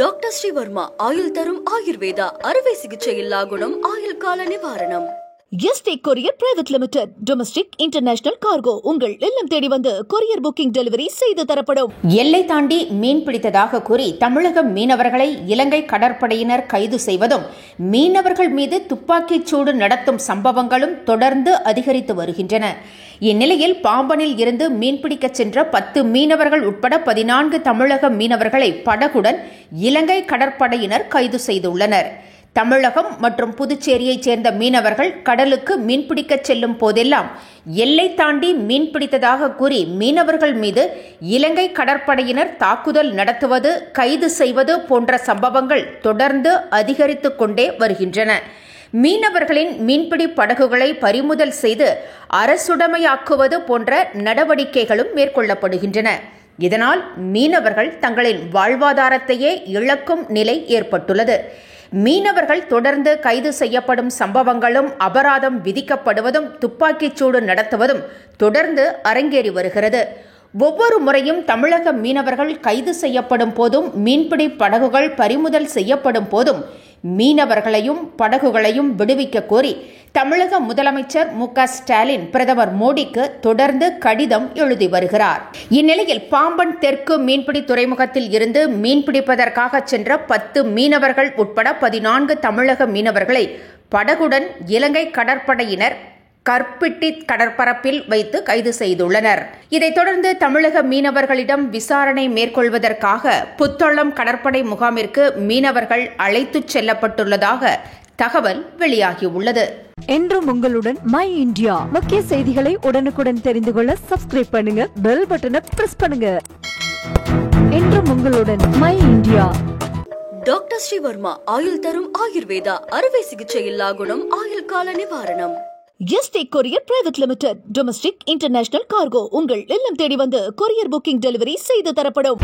Doctor Sreevarma ஆயுள் தரும் ஆயுர்வேதா அறுவை சிகிச்சையில்லா குணம் ஆயுள் கால நிவாரணம். Yesterday courier private limited. Domestic international cargo உங்கள் இல்லம் தேடி வந்து கொரியர் புக்கிங் டெலிவரி செய்து தரப்படும். எல்லை தாண்டி மீன் பிடித்ததாக கூறி தமிழக மீனவர்களை இலங்கை கடற்படையினர் கைது செய்வதும் மீனவர்கள் மீது துப்பாக்கிச் சூடு நடத்தும் சம்பவங்களும் தொடர்ந்து அதிகரித்து வருகின்றன. இந்நிலையில் பாம்பனில் இருந்து மீன்பிடிக்க சென்ற 10 மீனவர்கள் உட்பட 14 தமிழக மீனவர்களை படகுடன் இலங்கை கடற்படையினர் கைது செய்துள்ளனர். தமிழகம் மற்றும் புதுச்சேரியைச் சேர்ந்த மீனவர்கள் கடலுக்கு மீன்பிடிக்க செல்லும் போதெல்லாம் எல்லை தாண்டி மீன்பிடித்ததாக கூறி மீனவர்கள் மீது இலங்கை கடற்படையினர் தாக்குதல் நடத்துவது, கைது செய்வது போன்ற சம்பவங்கள் தொடர்ந்து அதிகரித்து கொண்டே வருகின்றன. மீனவர்களின் மீன்பிடி படகுகளை பறிமுதல் செய்து அரசுடைமையாக்குவது போன்ற நடவடிக்கைகளும் மேற்கொள்ளப்படுகின்றன. இதனால் மீனவர்கள் தங்களின் வாழ்வாதாரத்தையே இழக்கும் நிலை ஏற்பட்டுள்ளது. மீனவர்கள் தொடர்ந்து கைது செய்யப்படும் சம்பவங்களும் அபராதம் விதிக்கப்படுவதும் துப்பாக்கிச்சூடு நடத்துவதும் தொடர்ந்து அரங்கேறி வருகிறது. ஒவ்வொரு முறையும் தமிழக மீனவர்கள் கைது செய்யப்படும் போதும் மீன்பிடி படகுகள் பறிமுதல் செய்யப்படும் போதும் மீனவர்களையும் படகுகளையும் விடுவிக்க கோரி தமிழக முதலமைச்சர் மு.க. ஸ்டாலின் பிரதமர் மோடிக்கு தொடர்ந்து கடிதம் எழுதி வருகிறார். இந்நிலையில் பாம்பன் தெற்கு மீன்பிடி துறைமுகத்தில் இருந்து மீன்பிடிப்பதற்காக சென்ற 10 மீனவர்கள் உட்பட 14 தமிழக மீனவர்களை படகுடன் இலங்கை கடற்படையினர் கற்பிட்டி கடற்பரப்பில் வைத்து கைது செய்துள்ளனர். இதைத் தொடர்ந்து தமிழக மீனவர்களிடம் விசாரணை மேற்கொள்வதற்காக புத்தளம் கடற்படை முகாமிற்கு மீனவர்கள் அழைத்துச் செல்லப்பட்டுள்ளதாக தகவல் வெளியாகியுள்ளது. என்றும் உங்களுடன் மை இந்தியா. முக்கிய செய்திகளை உடனுக்குடன் தெரிந்து கொள்ள சப்ஸ்கிரைப் பண்ணுங்க, பெல் பட்டனை பிரஸ் பண்ணுங்க. என்றும் உங்களுடன் மை இந்தியா. டாக்டர் ஸ்ரீவர்மா ஆயுள் தரும் ஆயுர்வேதா அறுவை சிகிச்சையில்லா குணம் ஆயுள் கால நிவாரணம். Yesterday courier private limited. Domestic international cargo உங்கள் இல்லம் தேடி வந்து கொரியர் புக்கிங் டெலிவரி செய்து தரப்படும்.